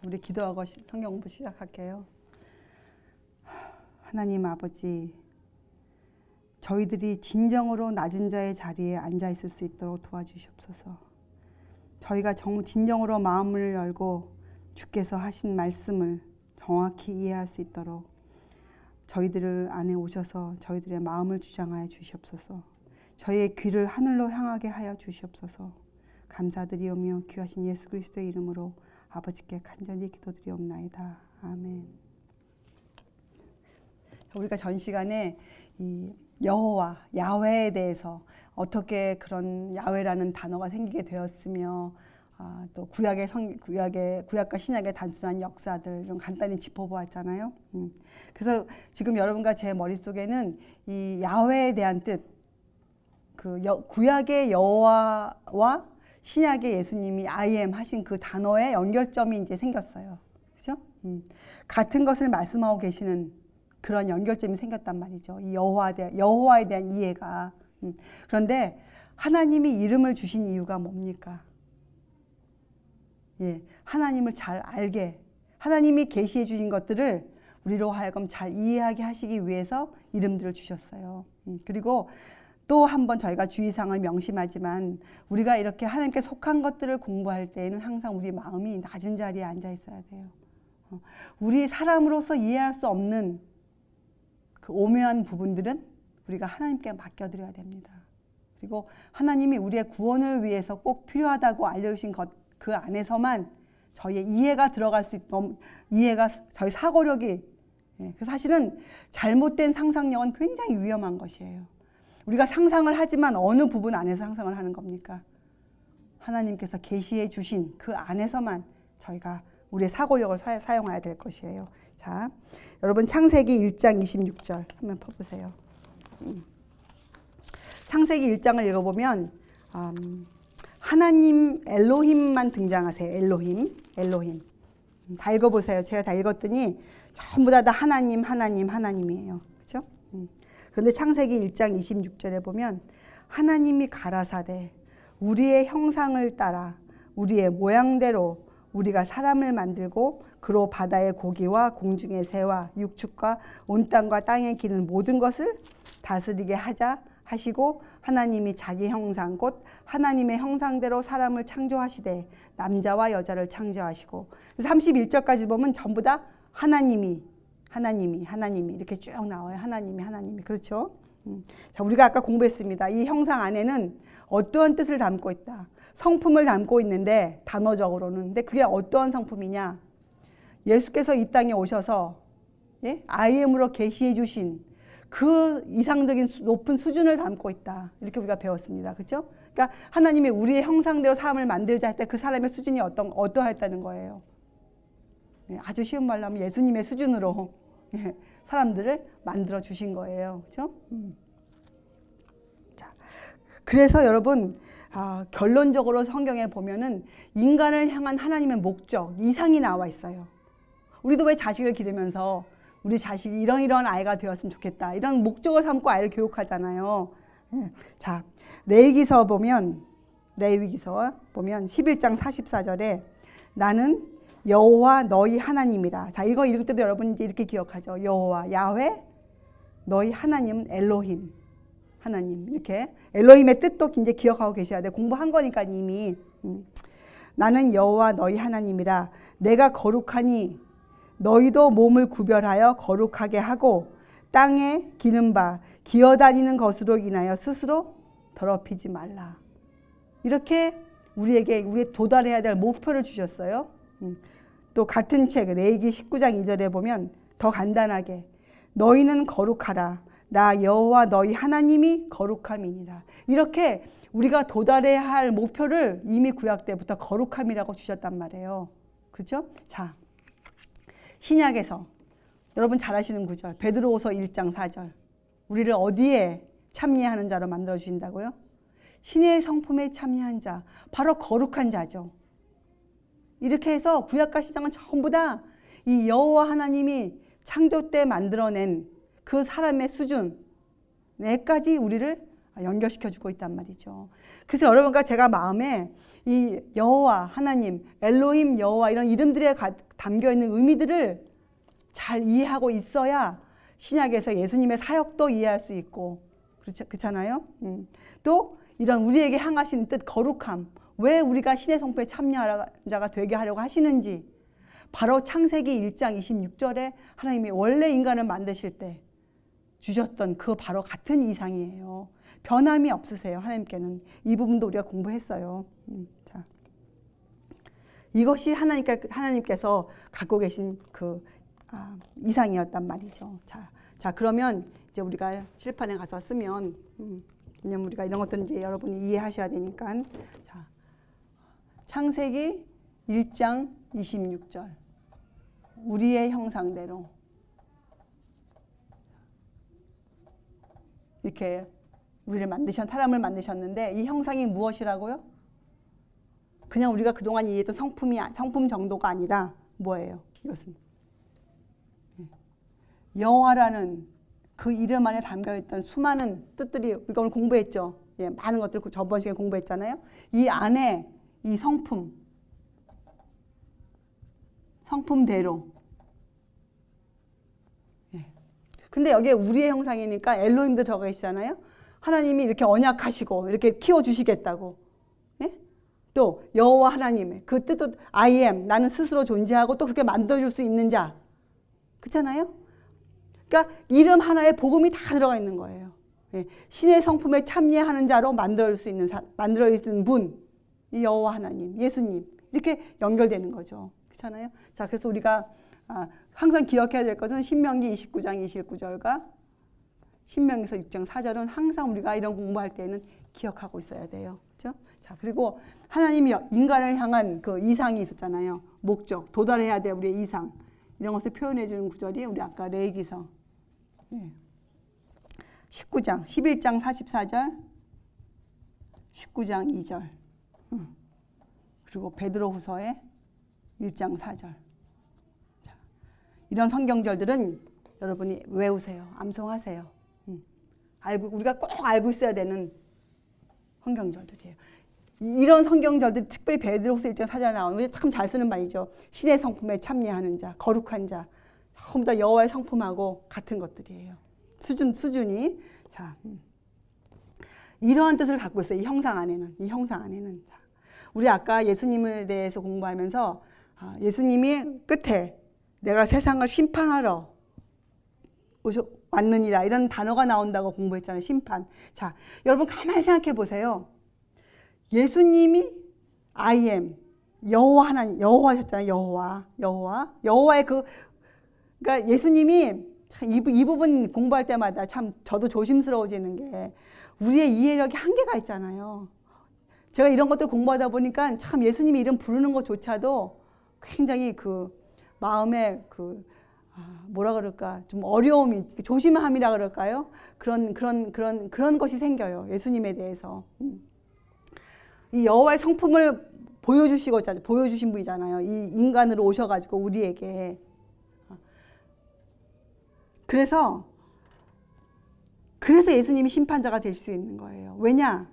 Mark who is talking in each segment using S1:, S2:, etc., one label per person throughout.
S1: 우리 기도하고 성경 공부 시작할게요. 하나님 아버지, 저희들이 진정으로 낮은 자의 자리에 앉아 있을 수 있도록 도와주시옵소서. 저희가 진정으로 마음을 열고 주께서 하신 말씀을 정확히 이해할 수 있도록 저희들 안에 오셔서 저희들의 마음을 주장하여 주시옵소서. 저희의 귀를 하늘로 향하게 하여 주시옵소서. 감사드리오며 귀하신 예수 그리스도의 이름으로 아버지께 간절히 기도드리옵나이다. 아멘. 우리가 전 시간에 이 여호와, 야훼에 대해서 어떻게 그런 야훼라는 단어가 생기게 되었으며 또 구약과 신약의 단순한 역사들 좀 간단히 짚어보았잖아요. 그래서 지금 여러분과 제 머릿속에는 이 야훼에 대한 뜻, 구약의 여호와와 신약의 예수님이 I am 하신 그 단어의 연결점이 이제 생겼어요. 그죠? 같은 것을 말씀하고 계시는 그런 연결점이 생겼단 말이죠. 이 여호와에 대한 이해가. 그런데 하나님이 이름을 주신 이유가 뭡니까? 예, 하나님을 잘 알게, 하나님이 계시해 주신 것들을 우리로 하여금 잘 이해하게 하시기 위해서 이름들을 주셨어요. 그리고 또 한 번 저희가 주의사항을 명심하지만 우리가 이렇게 하나님께 속한 것들을 공부할 때에는 항상 우리 마음이 낮은 자리에 앉아 있어야 돼요. 우리 사람으로서 이해할 수 없는 그 오묘한 부분들은 우리가 하나님께 맡겨드려야 됩니다. 그리고 하나님이 우리의 구원을 위해서 꼭 필요하다고 알려주신 것 그 안에서만 저희의 이해가 들어갈 수 있는 이해가 저희 사고력이 사실은 잘못된 상상력은 굉장히 위험한 것이에요. 우리가 상상을 하지만 어느 부분 안에서 상상을 하는 겁니까? 하나님께서 계시해 주신 그 안에서만 저희가 우리의 사고력을 사용해야 될 것이에요. 자, 여러분 창세기 1장 26절 한번 펴보세요. 창세기 1장을 읽어보면 하나님 엘로힘만 등장하세요. 엘로힘. 다 읽어보세요. 제가 다 읽었더니 전부 다 하나님이에요. 그렇죠? 그런데 창세기 1장 26절에 보면 하나님이 가라사대 우리의 형상을 따라 우리의 모양대로 우리가 사람을 만들고 그로 바다의 고기와 공중의 새와 육축과 온 땅과 땅에 기는 모든 것을 다스리게 하자 하시고 하나님이 자기 형상 곧 하나님의 형상대로 사람을 창조하시되 남자와 여자를 창조하시고 31절까지 보면 전부 다 하나님이 이렇게 쭉 나와요. 하나님이 그렇죠? 자, 우리가 아까 공부했습니다. 이 형상 안에는 어떠한 뜻을 담고 있다. 성품을 담고 있는데 단어적으로는 근데 그게 어떠한 성품이냐? 예수께서 이 땅에 오셔서 I am으로 계시해 주신 그 이상적인 높은 수준을 담고 있다. 이렇게 우리가 배웠습니다. 그렇죠? 그러니까 하나님이 우리의 형상대로 사람을 만들자 할 때 그 사람의 수준이 어떠했다는 거예요. 아주 쉬운 말로 하면 예수님의 수준으로 사람들을 만들어 주신 거예요. 그렇죠? 자, 그래서 여러분 결론적으로 성경에 보면은 인간을 향한 하나님의 목적, 이상이 나와 있어요. 우리도 왜 자식을 기르면서 우리 자식이 이런 아이가 되었으면 좋겠다. 이런 목적을 삼고 아이를 교육하잖아요. 자, 레위기서 보면 11장 44절에 나는 여호와 너희 하나님이라. 자, 이거 읽을 때도 여러분 이제 이렇게 기억하죠. 여호와, 야훼, 너희 하나님은 엘로힘. 하나님. 이렇게 엘로힘의 뜻도 이제 기억하고 계셔야 돼요. 공부한 거니까 이미. 나는 여호와 너희 하나님이라. 내가 거룩하니 너희도 몸을 구별하여 거룩하게 하고 땅에 기는 바 기어다니는 것으로 인하여 스스로 더럽히지 말라. 이렇게 우리의 도달해야 될 목표를 주셨어요. 또 같은 책 레위기 19장 2절에 보면 더 간단하게 너희는 거룩하라. 나 여호와 너희 하나님이 거룩함이니라. 이렇게 우리가 도달해야 할 목표를 이미 구약 때부터 거룩함이라고 주셨단 말이에요. 그렇죠? 자, 신약에서 여러분 잘 아시는 구절 베드로후서 1장 4절 우리를 어디에 참여하는 자로 만들어 주신다고요? 신의 성품에 참여한 자, 바로 거룩한 자죠. 이렇게 해서 구약과 신약은 전부 다 이 여호와 하나님이 창조 때 만들어낸 그 사람의 수준에까지 우리를 연결시켜주고 있단 말이죠. 그래서 여러분과 제가 마음에 이 여호와 하나님, 엘로힘 여호와 이런 이름들에 담겨있는 의미들을 잘 이해하고 있어야 신약에서 예수님의 사역도 이해할 수 있고, 그렇잖아요. 또 이런 우리에게 향하신 뜻, 거룩함, 왜 우리가 신의 성품에 참여하는 자가 되게 하려고 하시는지, 바로 창세기 1장 26절에 하나님이 원래 인간을 만드실 때 주셨던 그 바로 같은 이상이에요. 변함이 없으세요. 하나님께는. 이 부분도 우리가 공부했어요. 자, 이것이 하나님께서 갖고 계신 그 이상이었단 말이죠. 자, 그러면 이제 우리가 칠판에 가서 쓰면, 왜냐면 우리가 이런 것들은 이제 여러분이 이해하셔야 되니까. 자, 창세기 1장 26절. 우리의 형상대로. 이렇게 사람을 만드셨는데, 이 형상이 무엇이라고요? 그냥 우리가 그동안 이해했던 성품 정도가 아니라 뭐예요? 이것은 여호와라는 그 이름 안에 담겨있던 수많은 뜻들이 우리가 오늘 공부했죠. 예, 많은 것들 저번 시간에 공부했잖아요. 이 안에 이 성품대로. 예. 근데 여기에 우리의 형상이니까 엘로힘도 들어가 계시잖아요. 하나님이 이렇게 언약하시고 이렇게 키워주시겠다고. 예? 또 여호와 하나님의 그 뜻도 I am, 나는 스스로 존재하고 또 그렇게 만들어줄 수 있는 자. 그렇잖아요. 그러니까 이름 하나에 복음이 다 들어가 있는 거예요. 예. 신의 성품에 참여하는 자로 만들어줄 수 있는 분, 이 여호와 하나님, 예수님, 이렇게 연결되는 거죠. 그렇잖아요. 자, 그래서 우리가 항상 기억해야 될 것은 신명기 29장 29절과 신명기서 6장 4절은 항상 우리가 이런 공부할 때는 기억하고 있어야 돼요. 그렇죠? 자, 그리고 하나님이 인간을 향한 그 이상이 있었잖아요. 목적, 도달해야 될 우리의 이상. 이런 것을 표현해 주는 구절이 우리 아까 레위기서 19장, 11장 44절, 19장 2절, 그리고 베드로후서의 1장 4절. 자, 이런 성경절들은 여러분이 외우세요. 암송하세요. 우리가 꼭 알고 있어야 되는 성경절들이에요. 이런 성경절들, 특별히 베드로후서 1장 4절에 나오는 참 잘 쓰는 말이죠. 신의 성품에 참여하는 자, 거룩한 자, 전부 다 여호와의 성품하고 같은 것들이에요. 수준이. 자, 이러한 뜻을 갖고 있어요. 이 형상 안에는. 자, 우리 아까 예수님을 대해서 공부하면서 예수님이 끝에 내가 세상을 심판하러 왔느니라 이런 단어가 나온다고 공부했잖아요. 심판. 자, 여러분 가만히 생각해 보세요. 예수님이 I am 여호와 하나님, 여호와셨잖아요. 여호와의 그러니까 예수님이 이 부분 공부할 때마다 참 저도 조심스러워지는 게 우리의 이해력이 한계가 있잖아요. 제가 이런 것들 공부하다 보니까 참 예수님이 이름 부르는 것조차도 굉장히 그 마음에 뭐라 그럴까 좀 어려움이 조심함이라 그럴까요? 그런 것이 생겨요. 예수님에 대해서. 이 여호와의 성품을 보여주신 분이잖아요. 이 인간으로 오셔가지고 우리에게. 그래서 예수님이 심판자가 될 수 있는 거예요. 왜냐?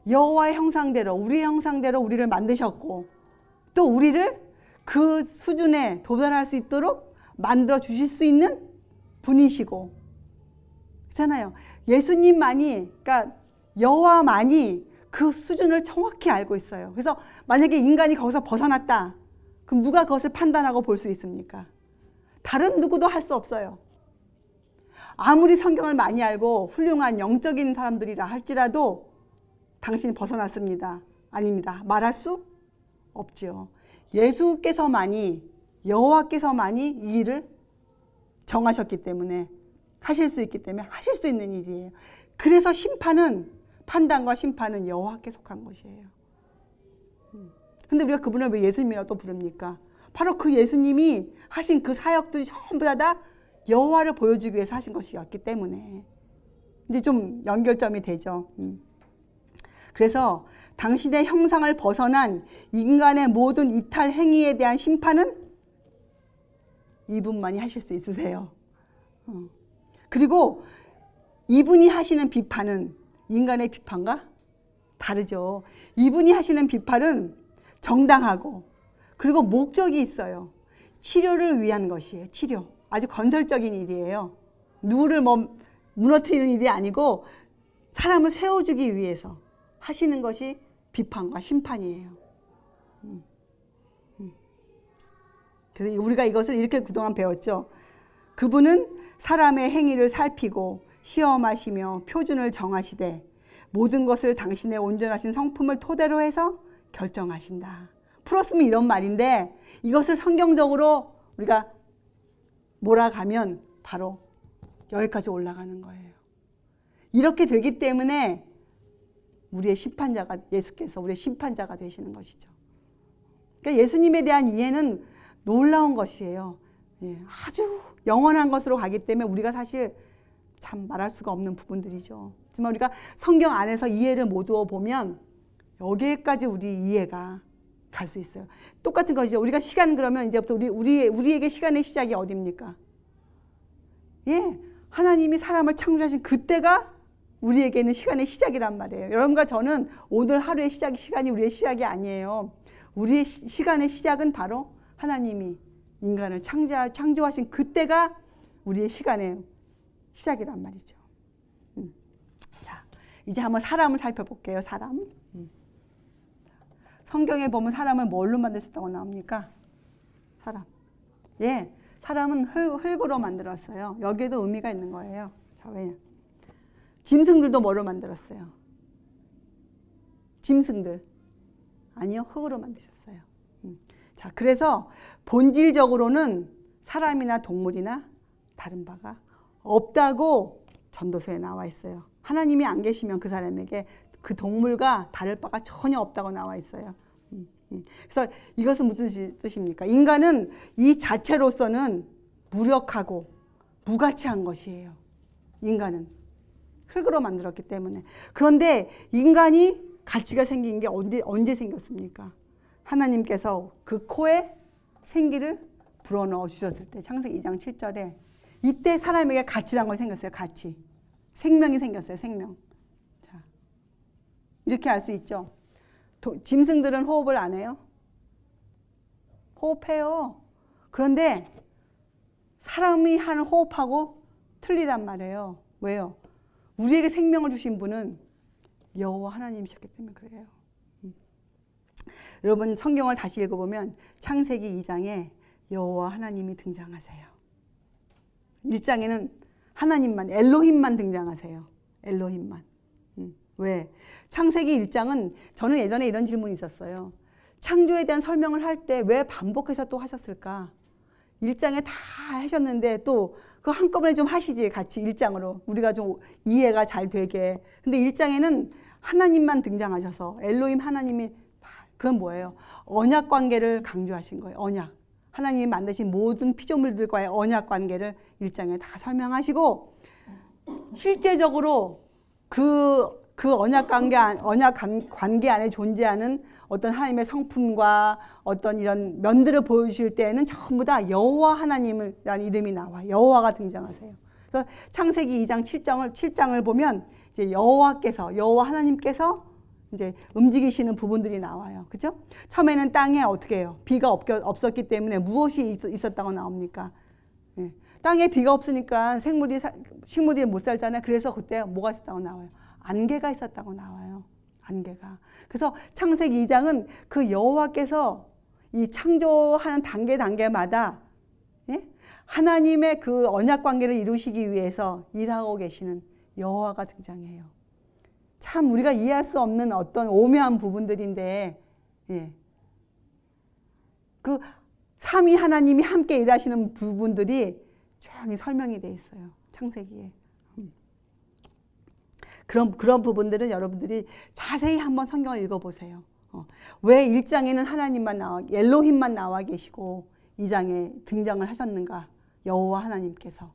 S1: 여호와의 형상대로, 우리의 형상대로 우리를 만드셨고 또 우리를 그 수준에 도달할 수 있도록 만들어 주실 수 있는 분이시고, 그렇잖아요. 예수님만이, 그러니까 여호와만이 그 수준을 정확히 알고 있어요. 그래서 만약에 인간이 거기서 벗어났다, 그럼 누가 그것을 판단하고 볼 수 있습니까? 다른 누구도 할 수 없어요. 아무리 성경을 많이 알고 훌륭한 영적인 사람들이라 할지라도 당신이 벗어났습니다. 아닙니다. 말할 수 없죠. 예수께서만이, 여호와께서만이 이 일을 정하셨기 때문에 하실 수 있기 때문에 하실 수 있는 일이에요. 그래서 판단과 심판은 여호와께 속한 것이에요. 근데 우리가 그분을 왜 예수님이라고 또 부릅니까? 바로 그 예수님이 하신 그 사역들이 전부 다 여호와를 보여주기 위해서 하신 것이었기 때문에 이제 좀 연결점이 되죠. 그래서 당신의 형상을 벗어난 인간의 모든 이탈 행위에 대한 심판은 이분만이 하실 수 있으세요. 그리고 이분이 하시는 비판은 인간의 비판과 다르죠. 이분이 하시는 비판은 정당하고 그리고 목적이 있어요. 치료를 위한 것이에요. 치료. 아주 건설적인 일이에요. 누구를 무너뜨리는 일이 아니고 사람을 세워주기 위해서 하시는 것이 비판과 심판이에요. 그래서 우리가 이것을 이렇게 그동안 배웠죠. 그분은 사람의 행위를 살피고 시험하시며 표준을 정하시되 모든 것을 당신의 온전하신 성품을 토대로 해서 결정하신다. 풀었으면 이런 말인데 이것을 성경적으로 우리가 몰아가면 바로 여기까지 올라가는 거예요. 이렇게 되기 때문에 우리의 심판자가 예수께서 우리의 심판자가 되시는 것이죠. 그러니까 예수님에 대한 이해는 놀라운 것이에요. 예, 아주 영원한 것으로 가기 때문에 우리가 사실 참 말할 수가 없는 부분들이죠. 하지만 우리가 성경 안에서 이해를 모두어 보면 여기에까지 우리 이해가 갈 수 있어요. 똑같은 것이죠. 우리가 시간 그러면 이제부터 우리에게 시간의 시작이 어디입니까? 예, 하나님이 사람을 창조하신 그때가 우리에게는 시간의 시작이란 말이에요. 여러분과 저는 오늘 하루의 시간이 우리의 시작이 아니에요. 우리의 시간의 시작은 바로 하나님이 인간을 창조하신 그때가 우리의 시간의 시작이란 말이죠. 자, 이제 한번 사람을 살펴볼게요. 사람. 성경에 보면 사람을 뭘로 만드셨다고 나옵니까? 사람. 예, 사람은 흙으로 만들었어요. 여기에도 의미가 있는 거예요. 자, 왜냐? 짐승들도 뭐로 만들었어요? 짐승들. 아니요, 흙으로 만드셨어요. 자, 그래서 본질적으로는 사람이나 동물이나 다른 바가 없다고 전도서에 나와 있어요. 하나님이 안 계시면 그 사람에게 그 동물과 다를 바가 전혀 없다고 나와 있어요. 그래서 이것은 무슨 뜻입니까? 인간은 이 자체로서는 무력하고 무가치한 것이에요. 인간은 흙으로 만들었기 때문에. 그런데 인간이 가치가 생긴 게 언제 생겼습니까? 하나님께서 그 코에 생기를 불어넣어 주셨을 때, 창세기 2장 7절에 이때 사람에게 가치란 걸 생겼어요. 가치. 생명이 생겼어요. 생명. 자, 이렇게 알 수 있죠. 짐승들은 호흡을 안 해요? 호흡해요. 그런데 사람이 하는 호흡하고 틀리단 말이에요. 왜요? 우리에게 생명을 주신 분은 여호와 하나님이셨기 때문에 그래요. 여러분 성경을 다시 읽어보면 창세기 2장에 여호와 하나님이 등장하세요. 1장에는 하나님만, 엘로힘만 등장하세요. 엘로힘만. 왜? 창세기 1장은 저는 예전에 이런 질문이 있었어요. 창조에 대한 설명을 할 때 왜 반복해서 또 하셨을까? 1장에 다 하셨는데 또 그거 한꺼번에 좀 하시지, 같이 1장으로. 우리가 좀 이해가 잘 되게. 근데 1장에는 하나님만 등장하셔서 엘로힘 하나님이 그건 뭐예요? 언약 관계를 강조하신 거예요. 언약. 하나님이 만드신 모든 피조물들과의 언약 관계를 1장에 다 설명하시고 실제적으로 그 언약 관계 안에 존재하는 어떤 하나님의 성품과 어떤 이런 면들을 보여주실 때에는 전부 다 여호와 하나님이라는 이름이 나와요. 여호와가 등장하세요. 그래서 창세기 2장 7장을 보면 이제 여호와 하나님께서 이제 움직이시는 부분들이 나와요. 그죠? 처음에는 땅에 어떻게 해요? 비가 없었기 때문에 무엇이 있었다고 나옵니까? 예. 땅에 비가 없으니까 식물이 못 살잖아요. 그래서 그때 뭐가 있었다고 나와요? 안개가 있었다고 나와요. 안개가. 그래서 창세기 2장은 그 여호와께서 이 창조하는 단계마다 예? 하나님의 그 언약 관계를 이루시기 위해서 일하고 계시는 여호와가 등장해요. 참 우리가 이해할 수 없는 어떤 오묘한 부분들인데 예. 그 삼위 하나님이 함께 일하시는 부분들이 조용히 설명이 돼 있어요. 창세기에. 그런 부분들은 여러분들이 자세히 한번 성경을 읽어보세요. 왜 1장에는 하나님만 엘로힘만 나와 계시고 2장에 등장을 하셨는가? 여호와 하나님께서.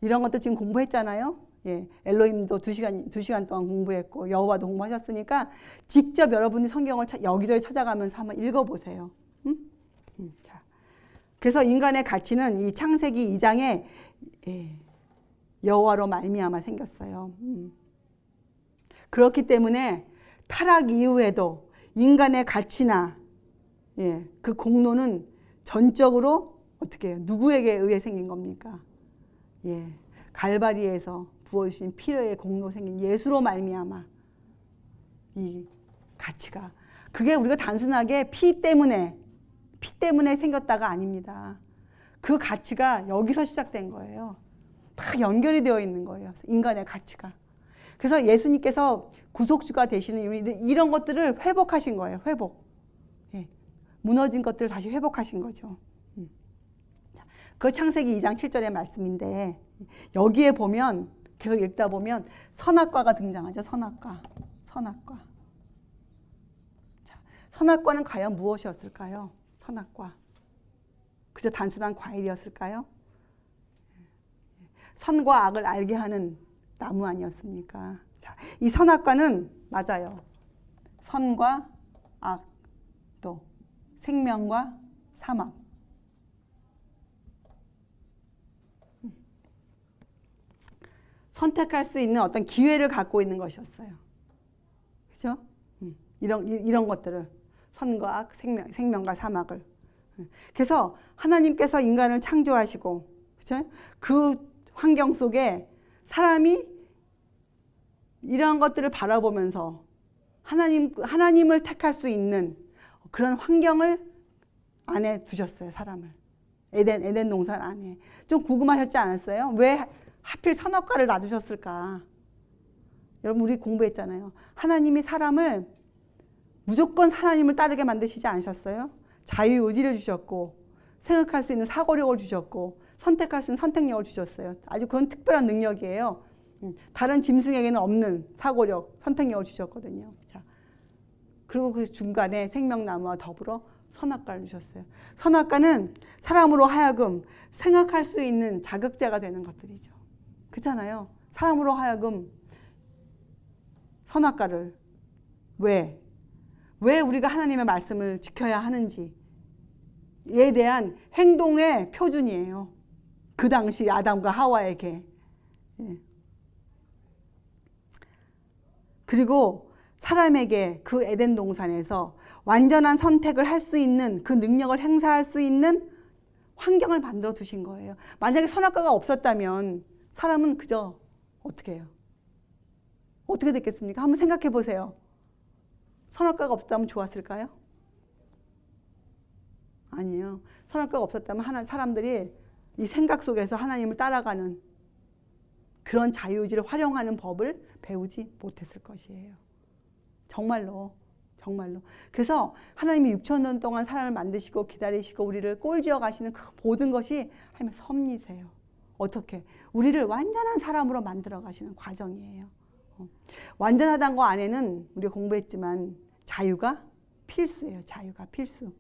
S1: 이런 것도 지금 공부했잖아요. 예, 엘로힘도 2시간 동안 공부했고 여호와도 공부하셨으니까 직접 여러분이 성경을 여기저기 찾아가면서 한번 읽어보세요. 자, 그래서 인간의 가치는 이 창세기 2장에 여호와로 말미암아 생겼어요. 그렇기 때문에 타락 이후에도 인간의 가치나 그 공로는 전적으로 어떻게 해요? 누구에게 의해 생긴 겁니까? 갈바리에서 부어주신 피로의 공로 생긴 예수로 말미암아 이 가치가 그게 우리가 단순하게 피 때문에 생겼다가 아닙니다. 그 가치가 여기서 시작된 거예요. 다 연결이 되어 있는 거예요. 인간의 가치가. 그래서 예수님께서 구속주가 되시는 이런 것들을 회복하신 거예요. 회복. 무너진 것들을 다시 회복하신 거죠. 그 창세기 2장 7절의 말씀인데 여기에 보면 계속 읽다 보면 선악과가 등장하죠. 선악과. 자, 선악과는 과연 무엇이었을까요? 선악과. 그저 단순한 과일이었을까요? 선과 악을 알게 하는 나무 아니었습니까? 자, 이 선악과는 맞아요. 선과 악, 또 생명과 사망. 선택할 수 있는 어떤 기회를 갖고 있는 것이었어요. 그죠? 이런 것들을 선과 악, 생명과 사망을. 그래서 하나님께서 인간을 창조하시고, 그죠? 그 환경 속에 사람이 이러한 것들을 바라보면서 하나님을 택할 수 있는 그런 환경을 안에 두셨어요. 사람을. 에덴 동산 안에. 좀 궁금하셨지 않았어요? 왜 하필 선악과를 놔두셨을까? 여러분 우리 공부했잖아요. 하나님이 사람을 무조건 하나님을 따르게 만드시지 않으셨어요? 자유의지를 주셨고 생각할 수 있는 사고력을 주셨고 선택할 수 있는 선택력을 주셨어요. 아주 그건 특별한 능력이에요. 다른 짐승에게는 없는 사고력, 선택력을 주셨거든요. 자, 그리고 그 중간에 생명나무와 더불어 선악과를 주셨어요. 선악과는 사람으로 하여금 생각할 수 있는 자극제가 되는 것들이죠. 그렇잖아요. 사람으로 하여금 선악과를 왜 우리가 하나님의 말씀을 지켜야 하는지에 대한 행동의 표준이에요. 그 당시 아담과 하와에게. 그리고 사람에게 그 에덴 동산에서 완전한 선택을 할 수 있는 그 능력을 행사할 수 있는 환경을 만들어 두신 거예요. 만약에 선악과가 없었다면 사람은 그저 어떻게 해요? 어떻게 됐겠습니까? 한번 생각해 보세요. 선악과가 없었다면 좋았을까요? 아니에요. 선악과가 없었다면 사람들이 이 생각 속에서 하나님을 따라가는 그런 자유의지를 활용하는 법을 배우지 못했을 것이에요. 정말로. 그래서 하나님이 6,000년 동안 사람을 만드시고 기다리시고 우리를 꼴지어 가시는 그 모든 것이 하나님의 섭리세요. 어떻게? 우리를 완전한 사람으로 만들어 가시는 과정이에요. 완전하다는 거 안에는 우리가 공부했지만 자유가 필수예요. 자유가 필수.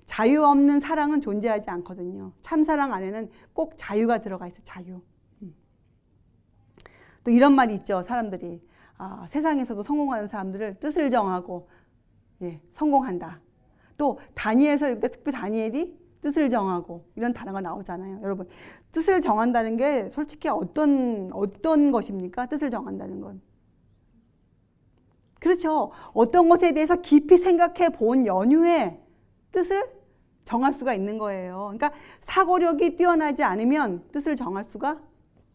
S1: 자유 없는 사랑은 존재하지 않거든요. 참사랑 안에는 꼭 자유가 들어가 있어요. 자유. 또 이런 말이 있죠. 사람들이 세상에서도 성공하는 사람들을 뜻을 정하고 성공한다. 또 다니엘서 읽을 때 특히 다니엘이 뜻을 정하고 이런 단어가 나오잖아요. 여러분 뜻을 정한다는 게 솔직히 어떤 것입니까? 뜻을 정한다는 건. 그렇죠. 어떤 것에 대해서 깊이 생각해 본 연후에 뜻을 정할 수가 있는 거예요. 그러니까 사고력이 뛰어나지 않으면 뜻을 정할 수가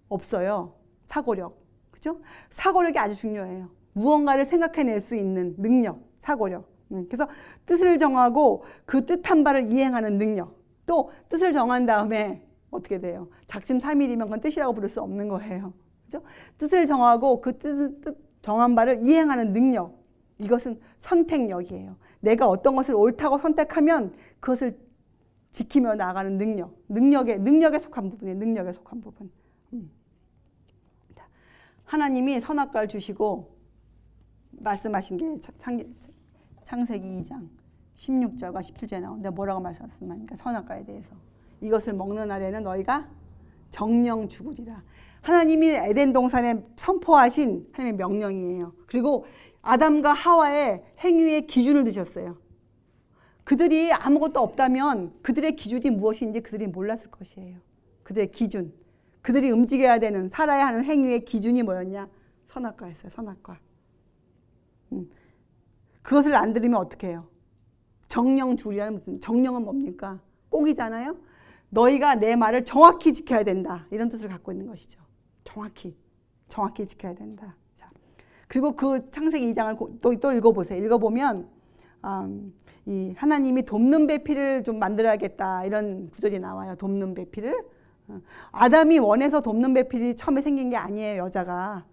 S1: 없어요. 사고력. 그죠? 사고력이 아주 중요해요. 무언가를 생각해낼 수 있는 능력, 사고력. 그래서 뜻을 정하고 그 뜻한 바를 이행하는 능력. 또 뜻을 정한 다음에 어떻게 돼요? 작심삼일이면 그건 뜻이라고 부를 수 없는 거예요. 그죠? 뜻을 정하고 그 뜻 정한 바를 이행하는 능력. 이것은 선택력이에요. 내가 어떤 것을 옳다고 선택하면 그것을 지키며 나아가는 능력. 능력에 속한 부분이에요. 능력에 속한 부분. 하나님이 선악과를 주시고 말씀하신 게 창세기 2장 16절과 17절에 나오는데 뭐라고 말씀하십니까? 선악과에 대해서. 이것을 먹는 날에는 너희가 정령 죽으리라. 하나님이 에덴 동산에 선포하신 하나님의 명령이에요. 그리고 아담과 하와의 행위의 기준을 두셨어요. 그들이 아무것도 없다면 그들의 기준이 무엇인지 그들이 몰랐을 것이에요. 그들의 기준. 그들이 움직여야 되는, 살아야 하는 행위의 기준이 뭐였냐? 선악과였어요. 선악과. 그것을 안 들으면 어떻게 해요? 정령주의라는 무슨, 정령은 뭡니까? 꼭이잖아요. 너희가 내 말을 정확히 지켜야 된다. 이런 뜻을 갖고 있는 것이죠. 정확히 지켜야 된다. 자, 그리고 그 창세기 2장을 또 읽어보세요. 읽어보면 이 하나님이 돕는 배필을 좀 만들어야겠다 이런 구절이 나와요. 돕는 배필을. 아담이 원해서 돕는 배필이 처음에 생긴 게 아니에요. 여자가.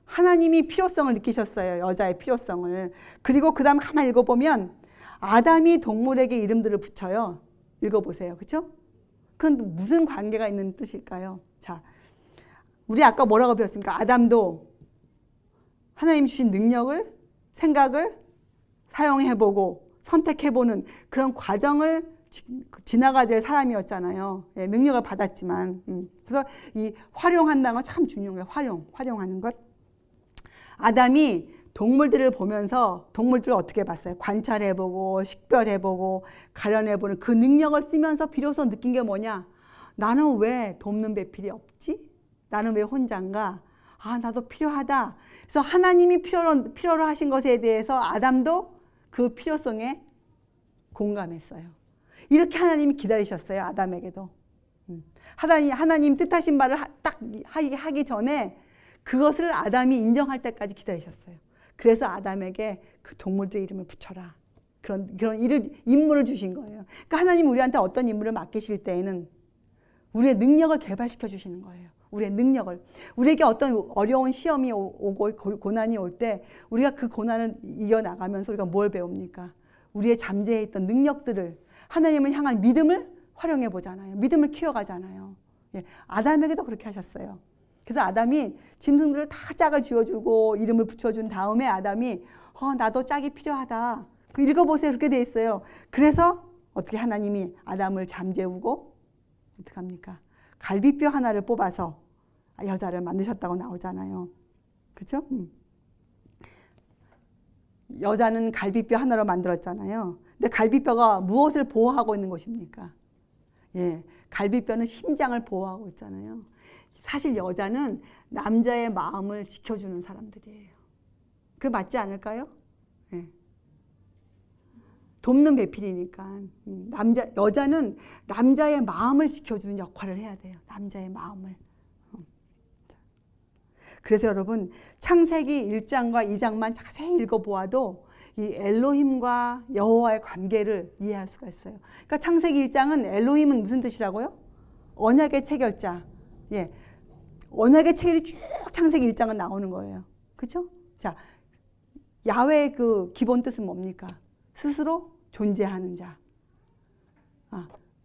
S1: 하나님이 필요성을 느끼셨어요. 여자의 필요성을. 그리고 그 다음 가만히 읽어보면 아담이 동물에게 이름들을 붙여요. 읽어보세요. 그렇죠? 그건 무슨 관계가 있는 뜻일까요? 자, 우리 아까 뭐라고 배웠습니까? 아담도 하나님 주신 능력을, 생각을 사용해보고 선택해보는 그런 과정을 지나가야 될 사람이었잖아요. 예, 능력을 받았지만. 그래서 이 활용한다는 건 참 중요해요. 활용하는 것. 아담이 동물들을 보면서 동물들을 어떻게 봤어요? 관찰해보고 식별해보고 가려내보는 그 능력을 쓰면서 비로소 느낀 게 뭐냐? 나는 왜 돕는 배필이 없지? 나는 왜 혼자인가? 아, 나도 필요하다. 그래서 하나님이 필요로 하신 것에 대해서 아담도 그 필요성에 공감했어요. 이렇게 하나님이 기다리셨어요. 아담에게도. 하나님 뜻하신 말을 딱 하기 전에 그것을 아담이 인정할 때까지 기다리셨어요. 그래서 아담에게 그 동물들의 이름을 붙여라. 그런 임무를 주신 거예요. 그러니까 하나님 우리한테 어떤 임무를 맡기실 때에는 우리의 능력을 개발시켜 주시는 거예요. 우리의 능력을. 우리에게 어떤 어려운 시험이 오고 고난이 올 때 우리가 그 고난을 이겨나가면서 우리가 뭘 배웁니까? 우리의 잠재해 있던 능력들을 하나님을 향한 믿음을 활용해 보잖아요. 믿음을 키워가잖아요. 예, 아담에게도 그렇게 하셨어요. 그래서 아담이 짐승들을 다 짝을 지어주고 이름을 붙여준 다음에 아담이 나도 짝이 필요하다. 그 읽어보세요. 그렇게 돼 있어요. 그래서 어떻게 하나님이 아담을 잠재우고 어떻게 합니까? 갈비뼈 하나를 뽑아서 여자를 만드셨다고 나오잖아요. 그렇죠? 여자는 갈비뼈 하나로 만들었잖아요. 근데 갈비뼈가 무엇을 보호하고 있는 것입니까? 예, 갈비뼈는 심장을 보호하고 있잖아요. 사실 여자는 남자의 마음을 지켜주는 사람들이에요. 그게 맞지 않을까요? 예. 돕는 배필이니까 여자는 남자의 마음을 지켜주는 역할을 해야 돼요. 남자의 마음을. 그래서 여러분 창세기 1장과 2장만 자세히 읽어보아도 이 엘로힘과 여호와의 관계를 이해할 수가 있어요. 그러니까 창세기 1장은 엘로힘은 무슨 뜻이라고요? 언약의 체결자. 예, 언약의 체결이 쭉 창세기 1장은 나오는 거예요. 그렇죠? 자, 야훼의 그 기본 뜻은 뭡니까? 스스로 존재하는 자.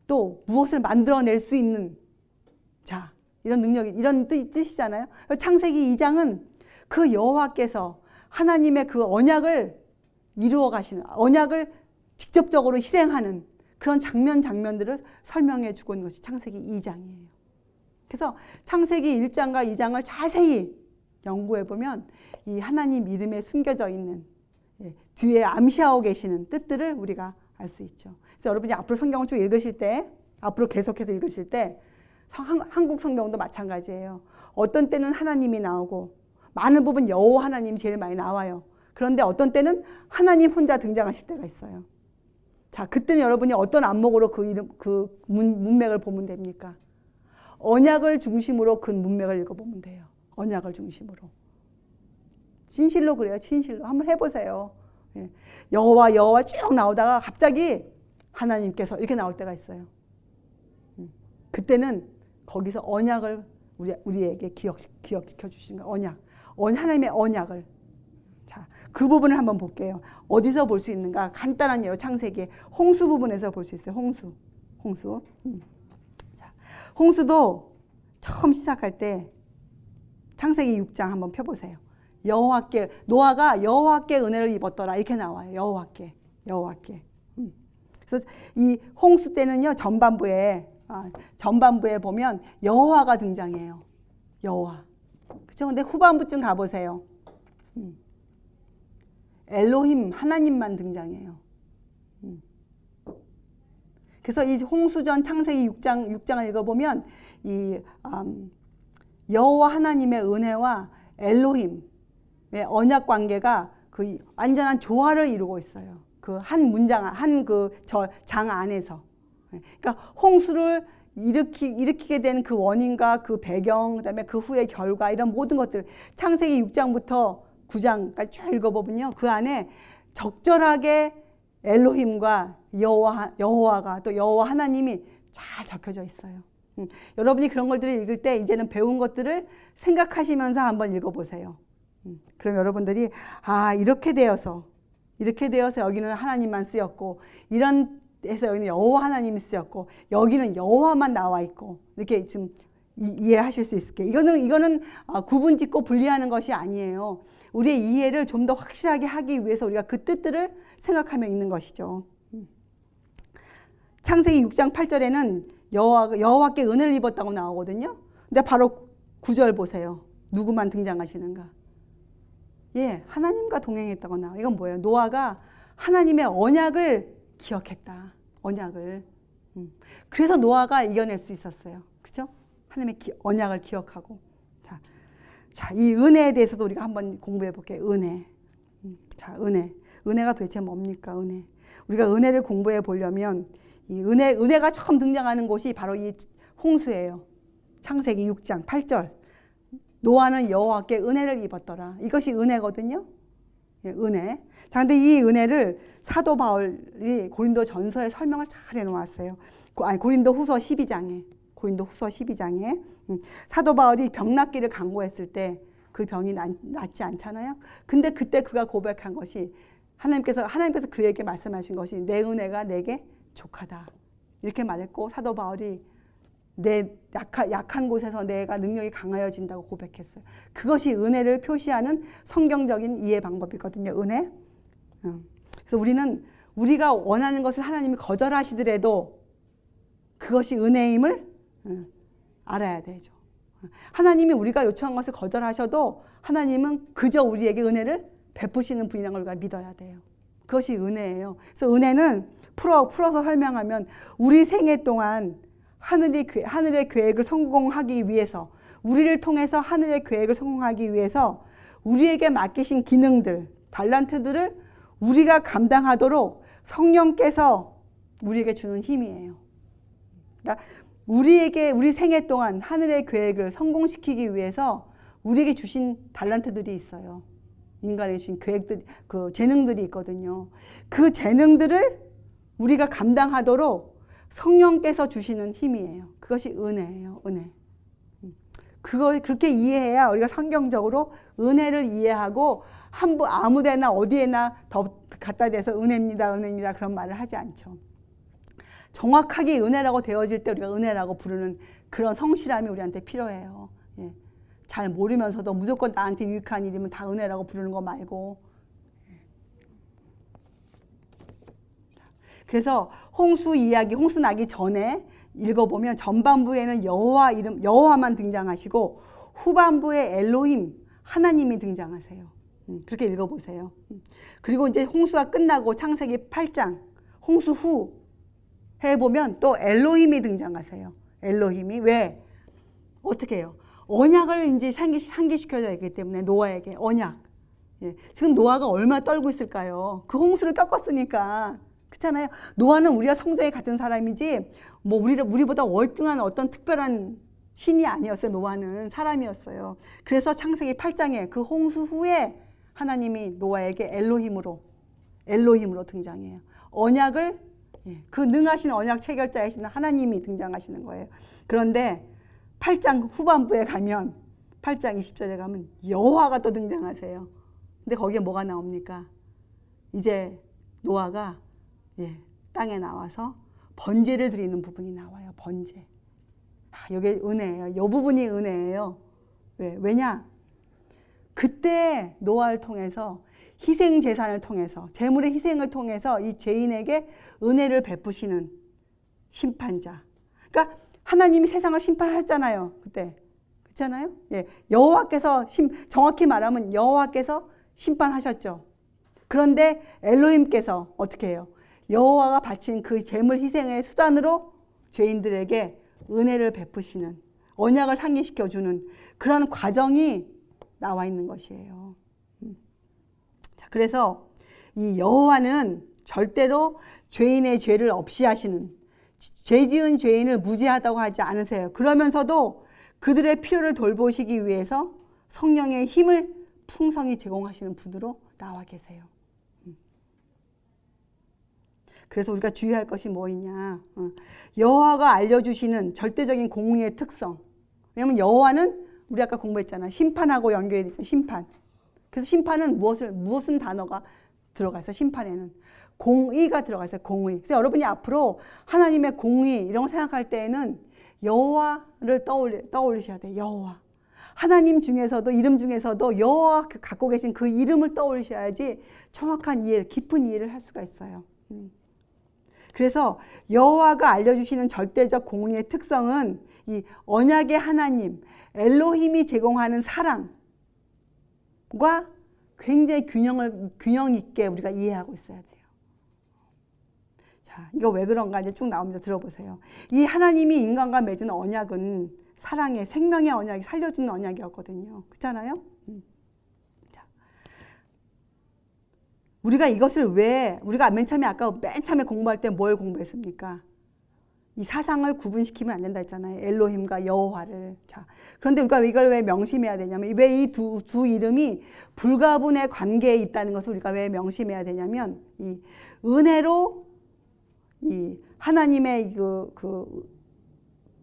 S1: 또 무엇을 만들어낼 수 있는 자. 이런 능력이, 이런 뜻이잖아요. 창세기 2장은 그 여호와께서 하나님의 그 언약을 이루어 가시는, 언약을 직접적으로 실행하는 그런 장면들을 설명해 주고 있는 것이 창세기 2장이에요. 그래서 창세기 1장과 2장을 자세히 연구해 보면 이 하나님 이름에 숨겨져 있는 뒤에 암시하고 계시는 뜻들을 우리가 알 수 있죠. 그래서 여러분이 앞으로 성경을 쭉 읽으실 때, 앞으로 계속해서 읽으실 때 한국 성경도 마찬가지예요. 어떤 때는 하나님이 나오고 많은 부분 여호와 하나님이 제일 많이 나와요. 그런데 어떤 때는 하나님 혼자 등장하실 때가 있어요. 자, 그때는 여러분이 어떤 안목으로 그 문맥을 보면 됩니까? 언약을 중심으로 그 문맥을 읽어보면 돼요. 언약을 중심으로. 진실로 그래요. 진실로. 한번 해보세요. 예. 여호와 쭉 나오다가 갑자기 하나님께서 이렇게 나올 때가 있어요. 그때는 거기서 언약을 우리에게 기억시켜 주신 거예요. 언약. 하나님의 언약을. 자, 그 부분을 한번 볼게요. 어디서 볼 수 있는가? 간단한 예로 창세기 홍수 부분에서 볼 수 있어요. 홍수. 자, 홍수도 처음 시작할 때 창세기 6장 한번 펴보세요. 노아가 여호와께 은혜를 입었더라 이렇게 나와요. 여호와께. 그래서 이 홍수 때는요 전반부에 보면 여호와가 등장해요. 여호와. 그렇죠? 근데 후반부쯤 가보세요. 엘로힘 하나님만 등장해요. 그래서 이 홍수전 창세기 6장을 읽어보면 이 여호와 하나님의 은혜와 엘로힘의 언약 관계가 그 완전한 조화를 이루고 있어요. 그 한 문장, 한 그 장 안에서. 그러니까 홍수를 일으키게 된 그 원인과 그 배경, 그다음에 그 후의 결과, 이런 모든 것들, 창세기 6장부터 9장까지 쭉 읽어보면요, 그 안에 적절하게 엘로힘과 여호와가 또 여호와 하나님이 잘 적혀져 있어요. 여러분이 그런 것들을 읽을 때 이제는 배운 것들을 생각하시면서 한번 읽어보세요. 그럼 여러분들이 이렇게 되어서 여기는 하나님만 쓰였고, 이런 해서 여기는 여호와 하나님이 쓰였고, 여기는 여호와만 나와 있고, 이렇게 좀 이해하실 수 있을게요. 이거는 구분 짓고 분리하는 것이 아니에요. 우리의 이해를 좀 더 확실하게 하기 위해서 우리가 그 뜻들을 생각하며 읽는 것이죠. 창세기 6장 8절에는 여호와께 은혜를 입었다고 나오거든요. 근데 바로 9절 보세요. 누구만 등장하시는가? 예, 하나님과 동행했다고 나와요. 이건 뭐예요? 노아가 하나님의 언약을 기억했다. 언약을. 그래서 노아가 이겨낼 수 있었어요. 그죠? 하나님의 언약을 기억하고. 자, 이 은혜에 대해서도 우리가 한번 공부해 볼게요. 은혜. 자, 은혜. 은혜가 도대체 뭡니까? 은혜. 우리가 은혜를 공부해 보려면 이 은혜가 처음 등장하는 곳이 바로 이 홍수예요. 창세기 6장 8절. 노아는 여호와께 은혜를 입었더라. 이것이 은혜거든요. 예, 은혜. 자, 근데 이 은혜를 사도 바울이 고린도 전서에 설명을 잘 해놓았어요. 고린도 후서 12장에. 사도 바울이 병 낫기를 간구했을 때 그 병이 낫지 않잖아요. 근데 그때 그가 고백한 것이 하나님께서 그에게 말씀하신 것이 내 은혜가 내게 족하다. 이렇게 말했고, 사도 바울이 내 약한 곳에서 내가 능력이 강하여진다고 고백했어요. 그것이 은혜를 표시하는 성경적인 이해 방법이거든요. 은혜. 그래서 우리가 원하는 것을 하나님이 거절하시더라도 그것이 은혜임을 알아야 되죠. 하나님이 우리가 요청한 것을 거절하셔도 하나님은 그저 우리에게 은혜를 베푸시는 분이라는 걸 우리가 믿어야 돼요. 그것이 은혜예요. 그래서 은혜는 풀어서 설명하면 우리 생애 동안 하늘의 계획을 성공하기 위해서, 우리를 통해서 하늘의 계획을 성공하기 위해서 우리에게 맡기신 기능들, 달란트들을 우리가 감당하도록 성령께서 우리에게 주는 힘이에요. 그러니까 우리 생애 동안 하늘의 계획을 성공시키기 위해서 우리에게 주신 달란트들이 있어요. 인간에게 주신 계획들, 그 재능들이 있거든요. 그 재능들을 우리가 감당하도록 성령께서 주시는 힘이에요. 그것이 은혜예요. 은혜. 그렇게 이해해야 우리가 성경적으로 은혜를 이해하고 아무데나 어디에나 더 갖다 대서 은혜입니다, 그런 말을 하지 않죠. 정확하게 은혜라고 되어질 때 우리가 은혜라고 부르는 그런 성실함이 우리한테 필요해요. 예. 잘 모르면서도 무조건 나한테 유익한 일이면 다 은혜라고 부르는 거 말고. 그래서 홍수 나기 전에 읽어보면 전반부에는 여호와만 등장하시고 후반부에 엘로힘, 하나님이 등장하세요. 그렇게 읽어보세요. 그리고 이제 홍수가 끝나고 창세기 8장, 홍수 후 해보면 또 엘로힘이 등장하세요. 엘로힘이 왜? 어떻게 해요? 언약을 이제 상기시켜줘야 하기 때문에 노아에게 언약. 예. 지금 노아가 얼마나 떨고 있을까요? 그 홍수를 겪었으니까. 그렇잖아요. 노아는 우리와 성정이 같은 사람이지 뭐 우리보다 월등한 어떤 특별한 신이 아니었어요. 노아는 사람이었어요. 그래서 창세기 8장에 그 홍수 후에 하나님이 노아에게 엘로힘으로 등장해요. 언약을 그 능하신 언약 체결자이신 하나님이 등장하시는 거예요. 그런데 8장 후반부에 가면 8장 20절에 가면 여호와가 또 등장하세요. 근데 거기에 뭐가 나옵니까? 이제 노아가 땅에 나와서 번제를 드리는 부분이 나와요. 번제. 이게 은혜예요. 이 부분이 은혜예요. 왜냐? 그때 노아를 통해서 희생 제사를 통해서, 재물의 희생을 통해서 이 죄인에게 은혜를 베푸시는 심판자. 그러니까 하나님이 세상을 심판하셨잖아요. 그때. 그렇잖아요? 예. 여호와께서 정확히 말하면 여호와께서 심판하셨죠. 그런데 엘로힘께서 어떻게 해요? 여호와가 바친 그 재물 희생의 수단으로 죄인들에게 은혜를 베푸시는, 언약을 상기시켜주는 그런 과정이 나와 있는 것이에요. 자, 그래서 이 여호와는 절대로 죄인의 죄를 없이 하시는, 죄 지은 죄인을 무지하다고 하지 않으세요. 그러면서도 그들의 필요를 돌보시기 위해서 성령의 힘을 풍성히 제공하시는 분으로 나와 계세요. 그래서 우리가 주의할 것이 뭐 있냐. 여호와가 알려주시는 절대적인 공의의 특성. 왜냐하면 여호와는 우리 아까 공부했잖아. 심판하고 연결이 되잖아. 심판. 그래서 심판은 무슨 단어가 들어가 있어? 심판에는 공의가 들어가 있어요. 공의. 그래서 여러분이 앞으로 하나님의 공의 이런 거 생각할 때에는 여호와를 떠올리셔야 돼요. 여호와. 하나님 중에서도, 이름 중에서도 여호와 갖고 계신 그 이름을 떠올리셔야지 정확한 이해, 깊은 이해를 할 수가 있어요. 그래서 여호와가 알려주시는 절대적 공의의 특성은 이 언약의 하나님 엘로힘이 제공하는 사랑과 굉장히 균형 있게 우리가 이해하고 있어야 돼요. 자, 이거 왜 그런가 이제 쭉 나옵니다. 들어보세요. 이 하나님이 인간과 맺은 언약은 사랑의, 생명의 언약이, 살려주는 언약이었거든요. 그렇잖아요? 우리가 이것을 왜, 우리가 맨 처음에 공부할 때 뭘 공부했습니까? 이 사상을 구분시키면 안 된다 했잖아요. 엘로힘과 여호와를. 자, 그런데 우리가 이걸 왜 명심해야 되냐면, 왜 이 두 이름이 불가분의 관계에 있다는 것을 우리가 왜 명심해야 되냐면, 이 은혜로 이 하나님의 그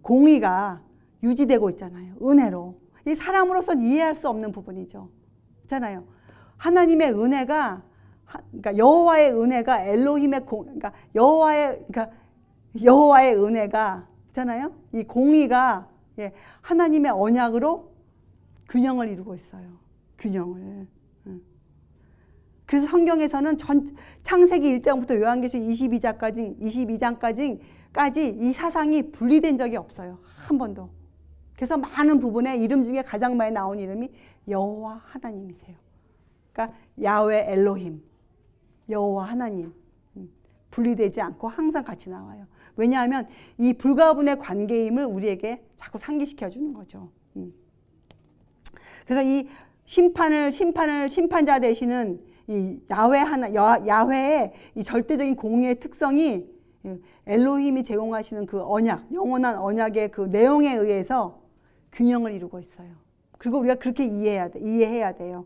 S1: 공의가 유지되고 있잖아요. 은혜로. 이 사람으로서는 이해할 수 없는 부분이죠. 있잖아요. 하나님의 은혜가, 그러니까 여호와의 은혜가 엘로힘의 그러니까 여호와의 은혜가 있잖아요. 이 공의가 하나님의 언약으로 균형을 이루고 있어요. 균형을. 그래서 성경에서는 창세기 1장부터 요한계시록 22장까지 이 사상이 분리된 적이 없어요. 한 번도. 그래서 많은 부분에 이름 중에 가장 많이 나온 이름이 여호와 하나님이세요. 그러니까 야훼 엘로힘, 여호와 하나님. 분리되지 않고 항상 같이 나와요. 왜냐하면 이 불가분의 관계임을 우리에게 자꾸 상기시켜 주는 거죠. 그래서 이 심판자 되시는 이 야훼의 이 절대적인 공의의 특성이 엘로힘이 제공하시는 그 언약, 영원한 언약의 그 내용에 의해서 균형을 이루고 있어요. 그리고 우리가 그렇게 이해해야 돼요.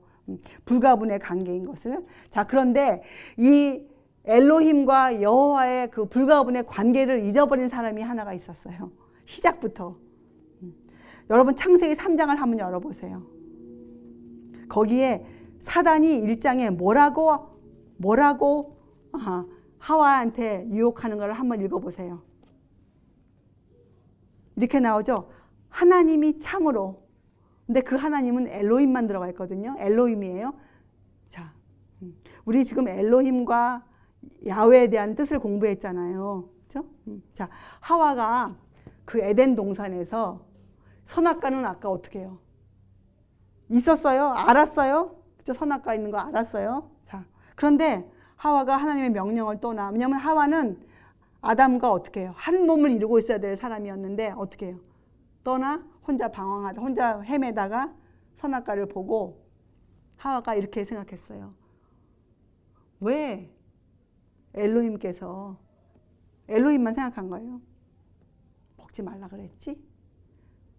S1: 불가분의 관계인 것을. 자, 그런데 이 엘로힘과 여호와의 그 불가분의 관계를 잊어버린 사람이 하나가 있었어요. 시작부터. 여러분 창세기 3장을 한번 열어보세요. 거기에 사단이 1장에 뭐라고 하와한테 유혹하는 걸 한번 읽어보세요. 이렇게 나오죠. 하나님이 참으로. 근데 그 하나님은 엘로힘만 들어가 있거든요. 엘로힘이에요. 자, 우리 지금 엘로힘과 야훼에 대한 뜻을 공부했잖아요. 그렇죠? 자, 하와가 그 에덴 동산에서 선악과는 아까 어떻게 해요? 있었어요? 알았어요? 그렇죠? 선악과 있는 거 알았어요? 자, 그런데 하와가 하나님의 명령을 떠나. 왜냐하면 하와는 아담과 어떻게 해요? 한 몸을 이루고 있어야 될 사람이었는데 어떻게 해요? 떠나 혼자 방황하다, 혼자 헤매다가 선악과를 보고 하와가 이렇게 생각했어요. 왜 엘로힘께서 엘로힘만 생각한 거예요? 먹지 말라 그랬지?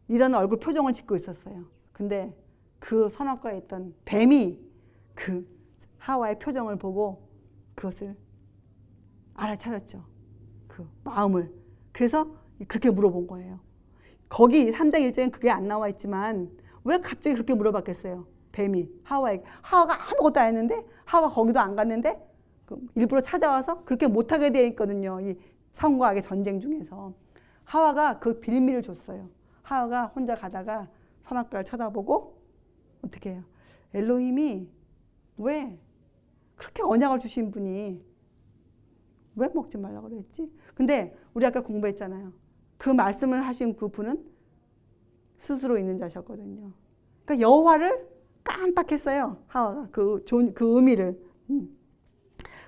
S1: 이런 얼굴 표정을 짓고 있었어요. 근데 그 선악과에 있던 뱀이 그 하와의 표정을 보고 그것을 알아차렸죠. 그 마음을. 그래서 그렇게 물어본 거예요. 거기 3장 1장에 그게 안 나와 있지만 왜 갑자기 그렇게 물어봤겠어요? 뱀이 하와에게. 하와가 아무것도 안 했는데, 하와가 거기도 안 갔는데 일부러 찾아와서 그렇게 못하게 되어 있거든요. 이 성과 악의 전쟁 중에서. 하와가 그 빌미를 줬어요. 하와가 혼자 가다가 선악과를 쳐다보고 어떻게 해요? 엘로힘이 왜 그렇게 언약을 주신 분이 왜 먹지 말라고 그랬지? 근데 우리 아까 공부했잖아요. 그 말씀을 하신 그 분은 스스로 있는 자셨거든요. 그러니까 여호와를 깜빡했어요. 하와가 그 의미를.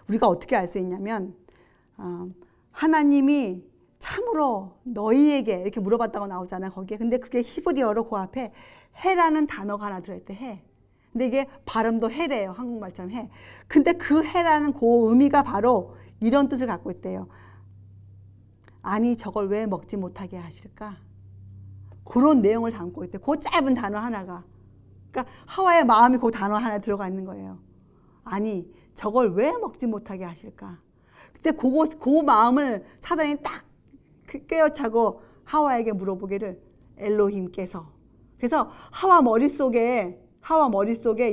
S1: 우리가 어떻게 알 수 있냐면 하나님이 참으로 너희에게 이렇게 물어봤다고 나오잖아요. 거기에. 근데 그게 히브리어로 그 앞에 해라는 단어가 하나 들어있대. 해. 근데 이게 발음도 해래요. 한국말처럼 해. 근데 그 해라는 그 의미가 바로 이런 뜻을 갖고 있대요. 아니 저걸 왜 먹지 못하게 하실까? 그런 내용을 담고 있대. 그 짧은 단어 하나가. 그러니까 하와의 마음이 그 단어 하나에 들어가 있는 거예요. 아니 저걸 왜 먹지 못하게 하실까? 근데 그 마음을 사단이 딱 꿰어차고 하와에게 물어보기를 엘로힘께서. 그래서 하와 머릿속에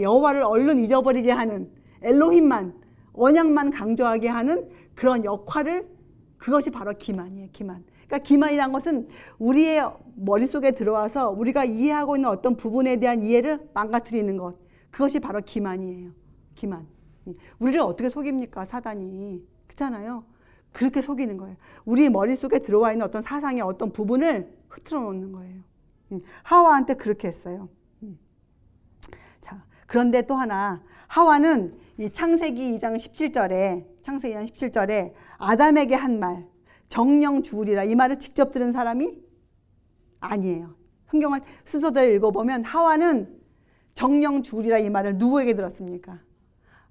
S1: 여호와를 얼른 잊어버리게 하는 엘로힘만, 언약만 강조하게 하는 그런 역할을, 그것이 바로 기만이에요. 기만. 그러니까 기만이란 것은 우리의 머릿속에 들어와서 우리가 이해하고 있는 어떤 부분에 대한 이해를 망가뜨리는 것. 그것이 바로 기만이에요. 기만. 우리를 어떻게 속입니까? 사단이. 그렇잖아요. 그렇게 속이는 거예요. 우리 머릿속에 들어와 있는 어떤 사상의 어떤 부분을 흐트러 놓는 거예요. 하와한테 그렇게 했어요. 자, 그런데 또 하나, 하와는 이 창세기 2장 17절에 아담에게 한 말, 정령 죽으리라, 이 말을 직접 들은 사람이 아니에요. 성경을 순서대로 읽어보면 하와는 정령 죽으리라 이 말을 누구에게 들었습니까?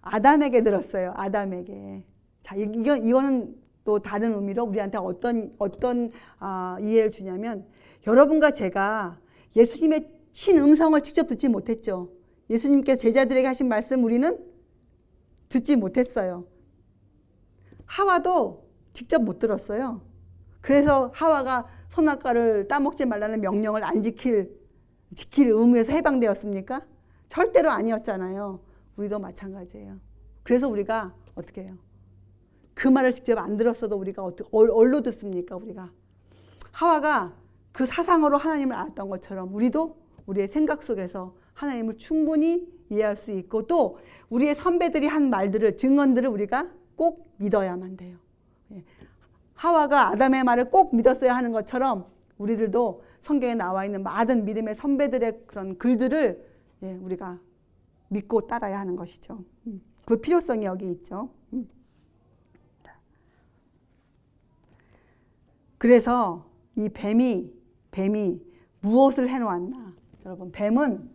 S1: 아담에게 들었어요. 아담에게. 자, 이거는 또 다른 의미로 우리한테 어떤 이해를 주냐면, 여러분과 제가 예수님의 친음성을 직접 듣지 못했죠. 예수님께서 제자들에게 하신 말씀 우리는 듣지 못했어요. 하와도 직접 못 들었어요. 그래서 하와가 선악과를 따먹지 말라는 명령을 안 지킬 의무에서 해방되었습니까? 절대로 아니었잖아요. 우리도 마찬가지예요. 그래서 우리가 어떻게 해요? 그 말을 직접 안 들었어도 우리가 어디로 듣습니까? 우리가 하와가 그 사상으로 하나님을 알았던 것처럼 우리도 우리의 생각 속에서 하나님을 충분히 이해할 수 있고, 또 우리의 선배들이 한 말들을, 증언들을 우리가 꼭 믿어야만 돼요. 하와가 아담의 말을 꼭 믿었어야 하는 것처럼 우리들도 성경에 나와 있는 많은 믿음의 선배들의 그런 글들을 우리가 믿고 따라야 하는 것이죠. 그 필요성이 여기 있죠. 그래서 이 뱀이 무엇을 해놓았나? 여러분, 뱀은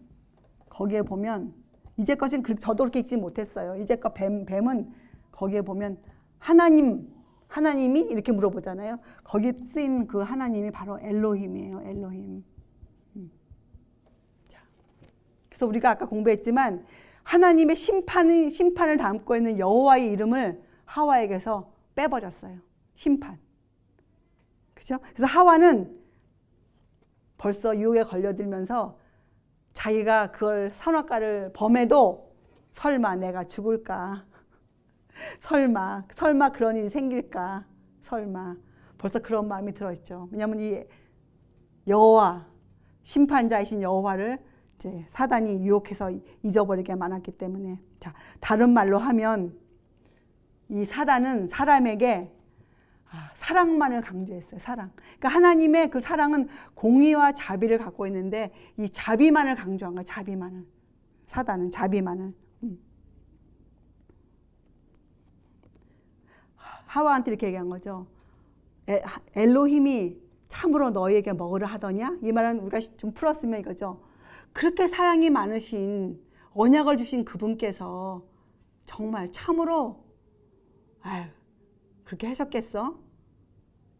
S1: 거기에 보면 이제껏은 저도 그렇게 읽지 못했어요. 이제껏 뱀은 거기에 보면 하나님이 이렇게 물어보잖아요. 거기 쓰인 그 하나님이 바로 엘로힘이에요. 엘로힘. 자, 그래서 우리가 아까 공부했지만 하나님의 심판을 담고 있는 여호와의 이름을 하와에게서 빼버렸어요. 심판. 그죠? 그래서 하와는 벌써 유혹에 걸려들면서 자기가 그걸 선악과를 범해도 설마 내가 죽을까? 설마 그런 일이 생길까? 설마. 벌써 그런 마음이 들어있죠. 왜냐하면 이 여호와, 심판자이신 여호와를 이제 사단이 유혹해서 잊어버리게 많았기 때문에. 자, 다른 말로 하면 이 사단은 사람에게 사랑만을 강조했어요. 사랑. 그러니까 하나님의 그 사랑은 공의와 자비를 갖고 있는데 이 자비만을 강조한 거예요. 자비만을. 사단은 자비만을. 하와한테 이렇게 얘기한 거죠. 엘로힘이 참으로 너희에게 먹으라 하더냐? 이 말은 우리가 좀 풀었으면 이거죠. 그렇게 사랑이 많으신, 언약을 주신 그분께서 정말 참으로 그렇게 하셨겠어?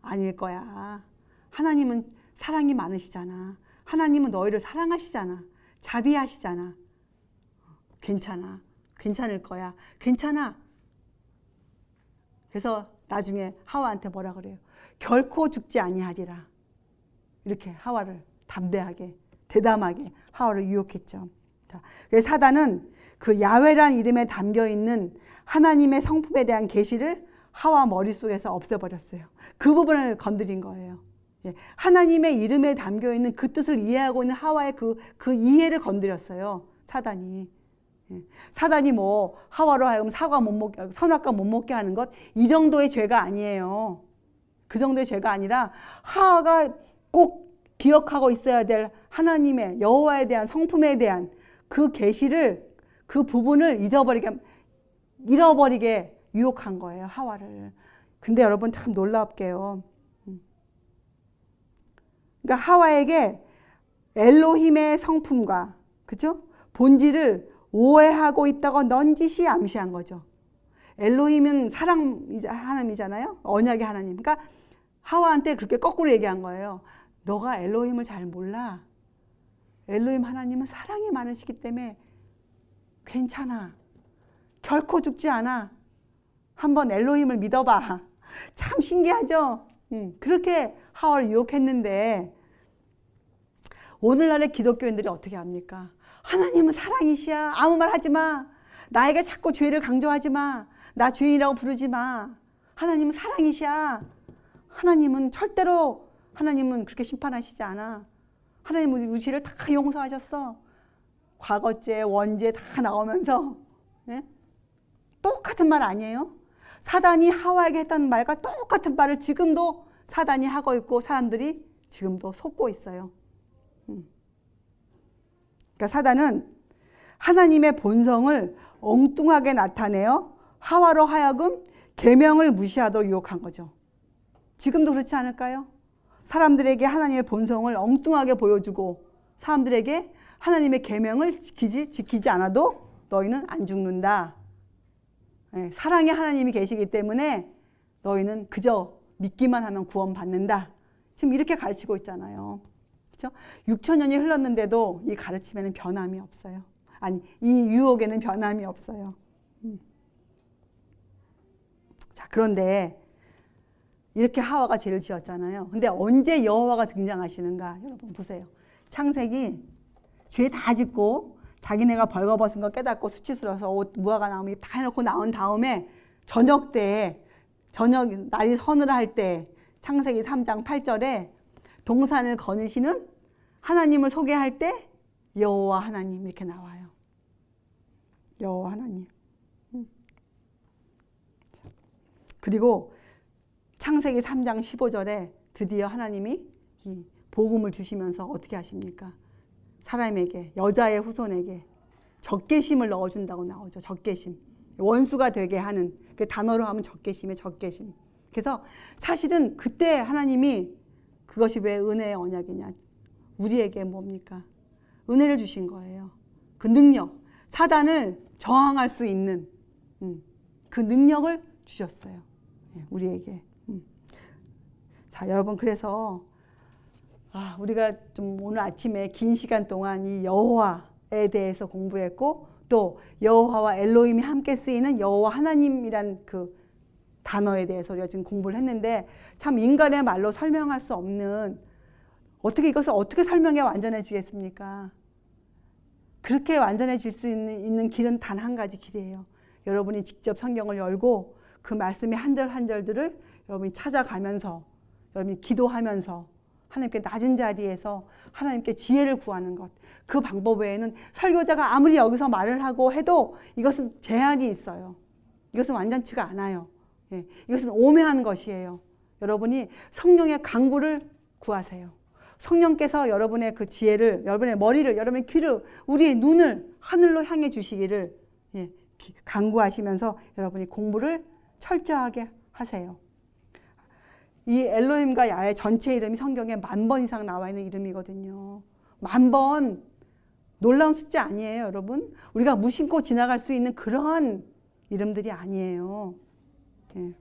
S1: 아닐 거야. 하나님은 사랑이 많으시잖아. 하나님은 너희를 사랑하시잖아. 자비하시잖아. 괜찮아. 괜찮을 거야. 괜찮아. 그래서 나중에 하와한테 뭐라 그래요? 결코 죽지 아니하리라. 이렇게 하와를 담대하게, 대담하게 하와를 유혹했죠. 자, 사단은 그 야훼란 이름에 담겨있는 하나님의 성품에 대한 계시를 하와 머릿속에서 없애버렸어요. 그 부분을 건드린 거예요. 하나님의 이름에 담겨있는 그 뜻을 이해하고 있는 하와의 그 이해를 건드렸어요. 사단이. 사단이 뭐 하와로 하여금 선악과 못 먹게 하는 것, 이 정도의 죄가 아니에요. 그 정도의 죄가 아니라 하와가 꼭 기억하고 있어야 될 하나님의, 여호와에 대한 성품에 대한 그 계시를, 그 부분을 잃어버리게 유혹한 거예요. 하와를. 근데 여러분 참 놀랍게요. 그러니까 하와에게 엘로힘의 성품과 그죠? 본질을 오해하고 있다고 넌지시 암시한 거죠. 엘로힘은 사랑 하나님이잖아요. 언약의 하나님. 그러니까 하와한테 그렇게 거꾸로 얘기한 거예요. 너가 엘로힘을 잘 몰라. 엘로힘 하나님은 사랑이 많으시기 때문에 괜찮아. 결코 죽지 않아. 한번 엘로힘을 믿어봐. 참 신기하죠? 그렇게 하와를 유혹했는데 오늘날의 기독교인들이 어떻게 합니까? 하나님은 사랑이시야. 아무 말 하지 마. 나에게 자꾸 죄를 강조하지 마. 나 죄인이라고 부르지 마. 하나님은 사랑이시야. 하나님은 절대로 하나님은 그렇게 심판하시지 않아. 하나님은 우리 죄를 다 용서하셨어. 과거죄, 원죄 다 나오면서 네? 똑같은 말 아니에요? 사단이 하와에게 했던 말과 똑같은 말을 지금도 사단이 하고 있고 사람들이 지금도 속고 있어요. 그러니까 사단은 하나님의 본성을 엉뚱하게 나타내어 하와로 하여금 계명을 무시하도록 유혹한 거죠. 지금도 그렇지 않을까요? 사람들에게 하나님의 본성을 엉뚱하게 보여주고 사람들에게 하나님의 계명을 지키지 않아도 너희는 안 죽는다. 네, 사랑의 하나님이 계시기 때문에 너희는 그저 믿기만 하면 구원받는다. 지금 이렇게 가르치고 있잖아요. 그렇죠? 6,000년이 흘렀는데도 이 가르침에는 변함이 없어요. 아니, 이 유혹에는 변함이 없어요. 자, 그런데 이렇게 하와가 죄를 지었잖아요. 근데 언제 여호와가 등장하시는가? 여러분 보세요. 창세기 죄 다 짓고 자기네가 벌거벗은 거 깨닫고 수치스러워서 옷 무화과 나무 다 해놓고 나온 다음에 저녁 때에 날이 서늘할 때 창세기 3장 8절에 동산을 거느시는 하나님을 소개할 때 여호와 하나님 이렇게 나와요. 여호와 하나님. 그리고 창세기 3장 15절에 드디어 하나님이 이 복음을 주시면서 어떻게 하십니까? 사람에게, 여자의 후손에게 적개심을 넣어준다고 나오죠. 적개심. 원수가 되게 하는, 그 단어로 하면 적개심의 적개심. 그래서 사실은 그때 하나님이 그것이 왜 은혜의 언약이냐. 우리에게 뭡니까? 은혜를 주신 거예요. 그 능력, 사단을 저항할 수 있는 그 능력을 주셨어요. 우리에게. 자, 여러분, 그래서 우리가 좀 오늘 아침에 긴 시간 동안 이 여호와에 대해서 공부했고 또 여호와와 엘로힘이 함께 쓰이는 여호와 하나님이란 그 단어에 대해서 우리가 지금 공부를 했는데 참 인간의 말로 설명할 수 없는 어떻게 이것을 어떻게 설명해 완전해지겠습니까? 그렇게 완전해질 수 있는 길은 단 한 가지 길이에요. 여러분이 직접 성경을 열고 그 말씀의 한 절 한 절들을 여러분이 찾아가면서 여러분이 기도하면서 하나님께 낮은 자리에서 하나님께 지혜를 구하는 것. 그 방법 외에는 설교자가 아무리 여기서 말을 하고 해도 이것은 제한이 있어요. 이것은 완전치가 않아요. 예, 이것은 오묘한 것이에요. 여러분이 성령의 강구를 구하세요. 성령께서 여러분의 그 지혜를, 여러분의 머리를, 여러분의 귀를, 우리의 눈을 하늘로 향해 주시기를 강구하시면서 여러분이 공부를 철저하게 하세요. 이 엘로힘과 야훼 전체 이름이 성경에 10,000번 이상 나와 있는 이름이거든요. 10,000번 놀라운 숫자 아니에요, 여러분. 우리가 무심코 지나갈 수 있는 그런 이름들이 아니에요. 네.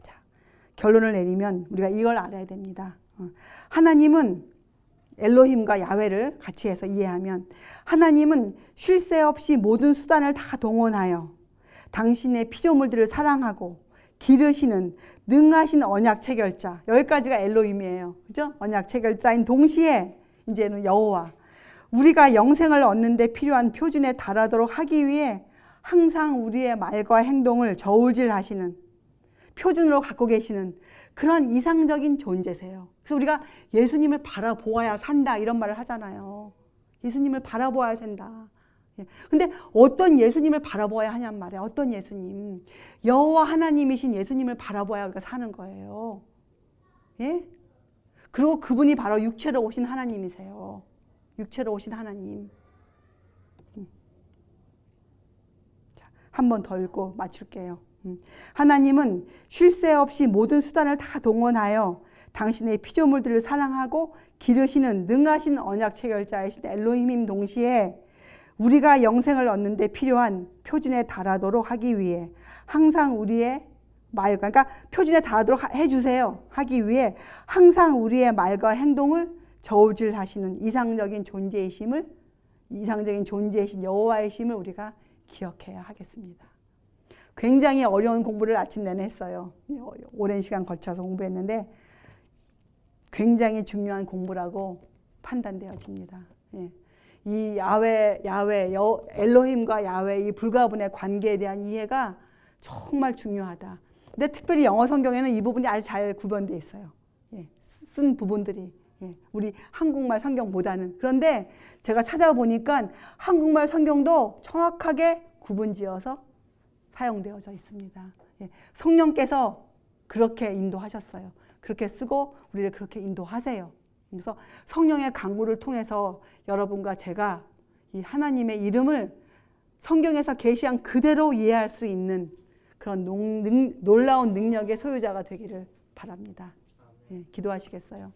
S1: 자, 결론을 내리면 우리가 이걸 알아야 됩니다. 하나님은 엘로힘과 야훼를 같이 해서 이해하면 하나님은 쉴 새 없이 모든 수단을 다 동원하여 당신의 피조물들을 사랑하고 기르시는 능하신 언약 체결자. 여기까지가 엘로힘이에요. 그죠? 언약 체결자인 동시에 이제는 여호와. 우리가 영생을 얻는 데 필요한 표준에 달하도록 하기 위해 항상 우리의 말과 행동을 저울질하시는 표준으로 갖고 계시는 그런 이상적인 존재세요. 그래서 우리가 예수님을 바라보아야 산다 이런 말을 하잖아요. 예수님을 바라보아야 된다. 근데 어떤 예수님을 바라보아야 하냔 말이에요. 어떤 예수님? 여호와 하나님이신 예수님을 바라보아야 우리가 사는 거예요. 예? 그리고 그분이 바로 육체로 오신 하나님이세요. 육체로 오신 하나님. 한 번 더 읽고 마칠게요. 하나님은 쉴 새 없이 모든 수단을 다 동원하여 당신의 피조물들을 사랑하고 기르시는 능하신 언약 체결자이신 엘로힘임 동시에 우리가 영생을 얻는 데 필요한 표준에 달하도록 하기 위해 항상 우리의 말과, 그러니까 표준에 달하도록 해주세요. 하기 위해 항상 우리의 말과 행동을 저울질하시는 이상적인 존재이신 여호와의 심을 우리가 기억해야 하겠습니다. 굉장히 어려운 공부를 아침 내내 했어요. 오랜 시간 걸쳐서 공부했는데 굉장히 중요한 공부라고 판단되어집니다. 예. 이 엘로힘과 야훼 이 불가분의 관계에 대한 이해가 정말 중요하다. 근데 특별히 영어 성경에는 이 부분이 아주 잘 구별되어 있어요. 예. 쓴 부분들이. 예. 우리 한국말 성경보다는. 그런데 제가 찾아보니까 한국말 성경도 정확하게 구분지어서 사용되어져 있습니다. 예. 성령께서 그렇게 인도하셨어요. 그렇게 쓰고 우리를 그렇게 인도하세요. 그래서 성령의 강구를 통해서 여러분과 제가 이 하나님의 이름을 성경에서 계시한 그대로 이해할 수 있는 그런 놀라운 능력의 소유자가 되기를 바랍니다. 예, 기도하시겠어요?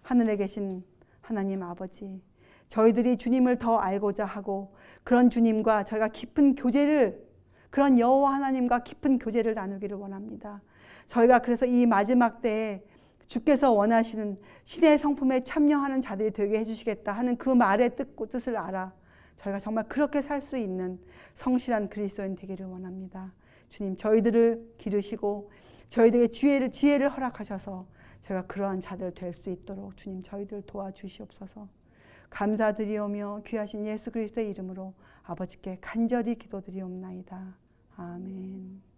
S1: 하늘에 계신 하나님 아버지, 저희들이 주님을 더 알고자 하고 그런 주님과 저희가 깊은 교제를, 그런 여호와 하나님과 깊은 교제를 나누기를 원합니다. 저희가 그래서 이 마지막 때에 주께서 원하시는 신의 성품에 참여하는 자들이 되게 해주시겠다 하는 그 말의 뜻을 알아 저희가 정말 그렇게 살 수 있는 성실한 그리스도인 되기를 원합니다. 주님, 저희들을 기르시고 저희들에게 지혜를 허락하셔서 저희가 그러한 자들 될 수 있도록 주님 저희들 도와주시옵소서. 감사드리오며 귀하신 예수 그리스도의 이름으로 아버지께 간절히 기도드리옵나이다. 아멘.